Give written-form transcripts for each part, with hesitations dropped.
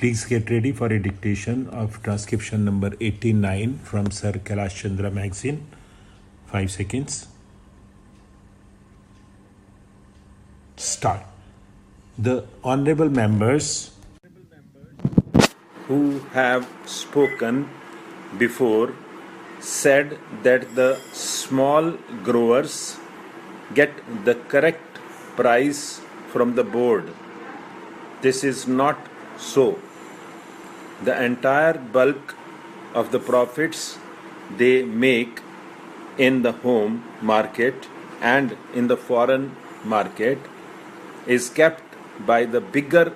Please get ready for a dictation of transcription number 89 from Sir Kailash Chandra magazine. 5 seconds. Start. The honorable members who have spoken before said that the small growers get the correct price from the board. This is not so. The entire bulk of the profits they make in the home market and in the foreign market is kept by the bigger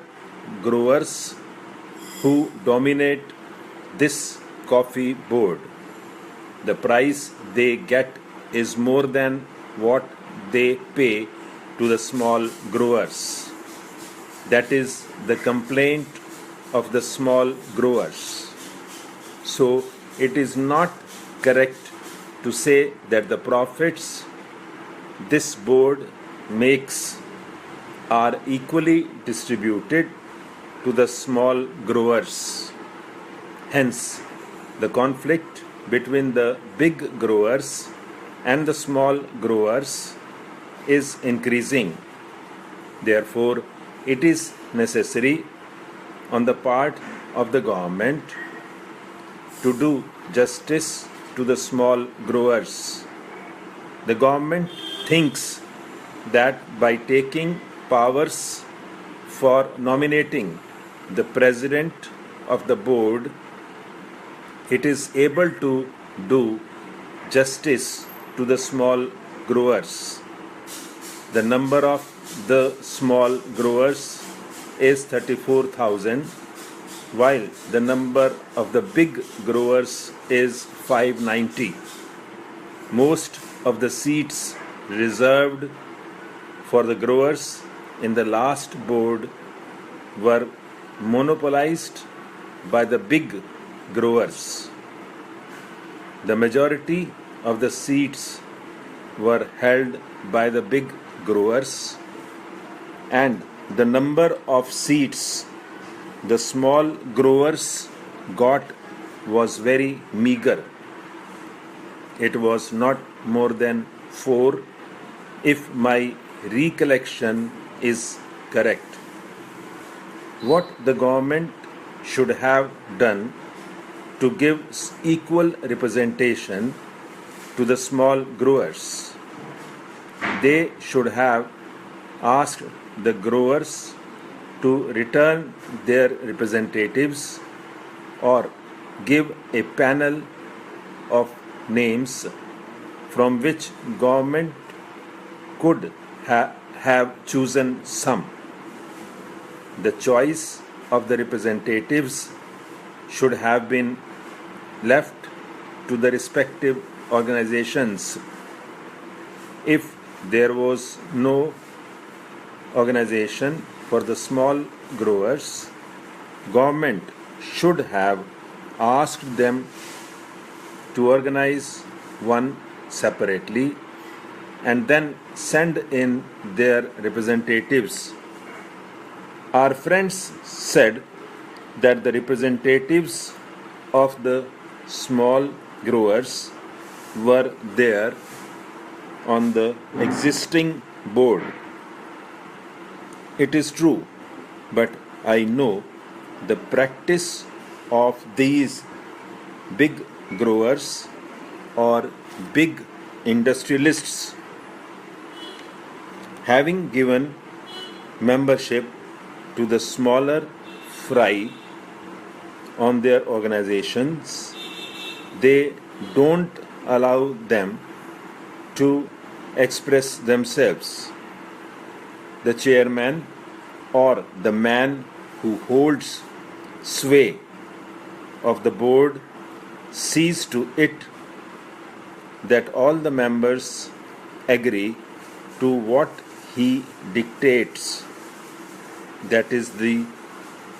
growers who dominate this coffee board. The price they get is more than what they pay to the small growers. That is the complaint of the small growers. So it is not correct to say that the profits this board makes are equally distributed to the small growers. Hence, the conflict between the big growers and the small growers is increasing. Therefore, it is necessary on the part of the government to do justice to the small growers. The government thinks that by taking powers for nominating the president of the board, it is able to do justice to the small growers. The number of the small growers is 34,000, while the number of the big growers is 590. Most of the seats reserved for the growers in the last board were monopolized by the big growers. The majority of the seats were held by the big growers, and the number of seats the small growers got was very meager. It was not more than 4, if my recollection is correct. What the government should have done to give equal representation to the small growers, they should have asked the growers to return their representatives or give a panel of names from which government could have chosen some. The choice of the representatives should have been left to the respective organizations. If there was no organization for the small growers, government should have asked them to organize one separately and then send in their representatives. Our friends said that the representatives of the small growers were there on the existing board. It is true, but I know the practice of these big growers or big industrialists. Having given membership to the smaller fry on their organizations, they don't allow them to express themselves. The chairman or the man who holds sway of the board sees to it that all the members agree to what he dictates. That is the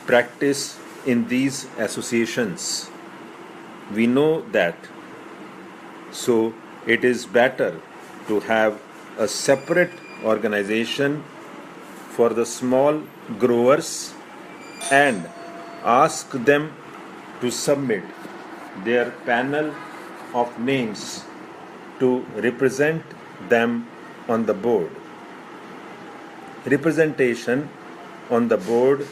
practice in these associations. We know that. So it is better to have a separate organization for the small growers and ask them to submit their panel of names to represent them on the board. Representation on the board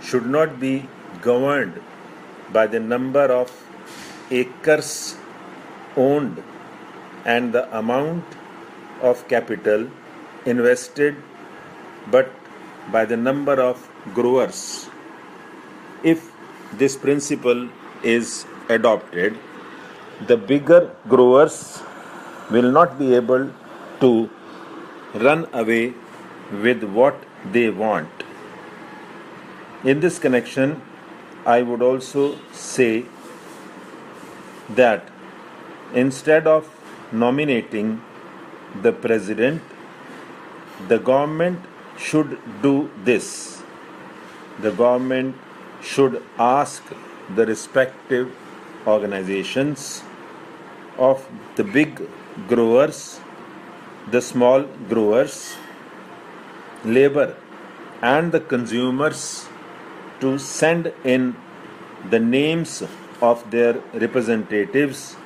should not be governed by the number of acres owned and the amount of capital invested, but by the number of growers. If this principle is adopted, the bigger growers will not be able to run away with what they want. In this connection, I would also say that instead of nominating the president, the government should do this. The government should ask the respective organizations of the big growers, the small growers, labor, and the consumers to send in the names of their representatives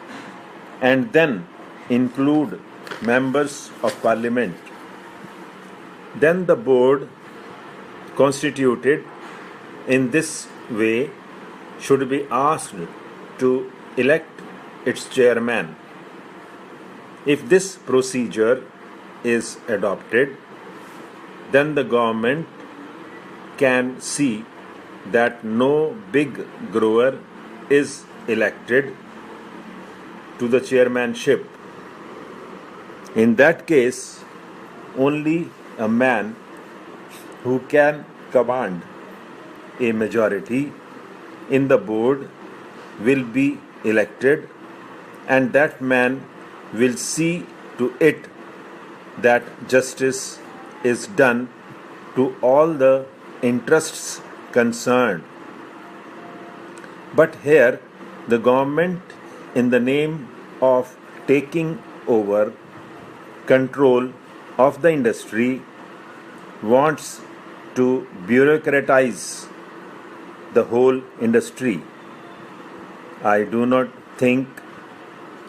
and then include members of parliament. Then the board constituted in this way should be asked to elect its chairman. If this procedure is adopted, then the government can see that no big grower is elected to the chairmanship. In that case, only a man who can command a majority in the board will be elected, and that man will see to it that justice is done to all the interests concerned. But here, the government, in the name of taking over control of the industry, wants to bureaucratize the whole industry. I do not think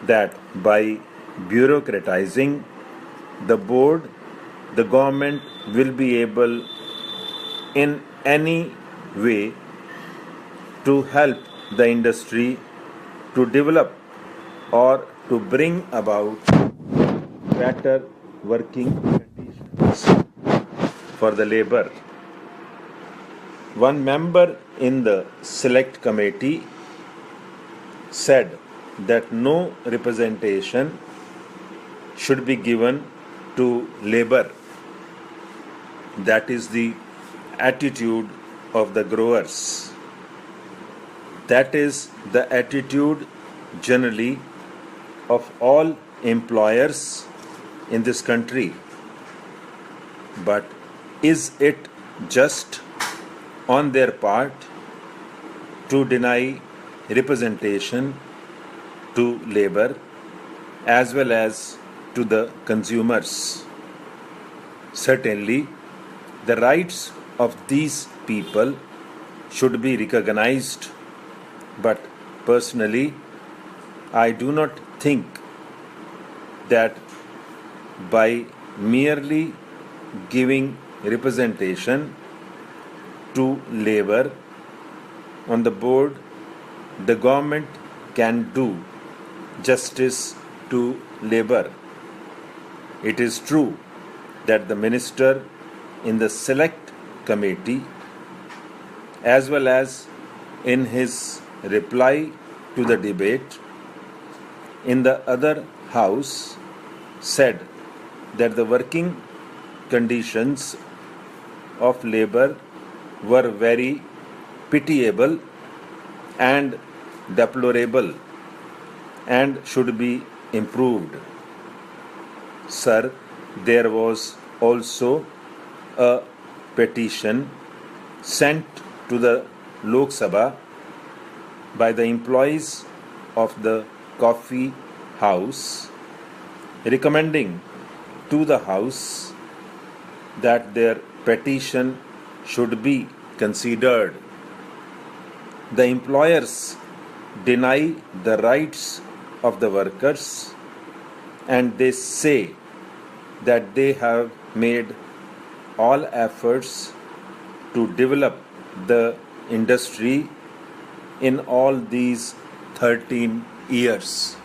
that by bureaucratizing the board, the government will be able in any way to help the industry to develop or to bring about better working conditions for the labor. One member in the select committee said that no representation should be given to labor. That is the attitude of the growers. That is the attitude generally of all employers in this country. But is it just on their part to deny representation to labor as well as to the consumers? Certainly, the rights of these people should be recognized, but personally, I do not think that by merely giving representation to labor on the board, the government can do justice to labor. It is true that the minister in the select committee, as well as in his reply to the debate in the other house, said that the working conditions of labor were very pitiable and deplorable and should be improved. Sir, there was also a petition sent to the Lok Sabha by the employees of the coffee house recommending to the house that their petition should be considered. The employers deny the rights of the workers, and they say that they have made all efforts to develop the industry in all these 13 years.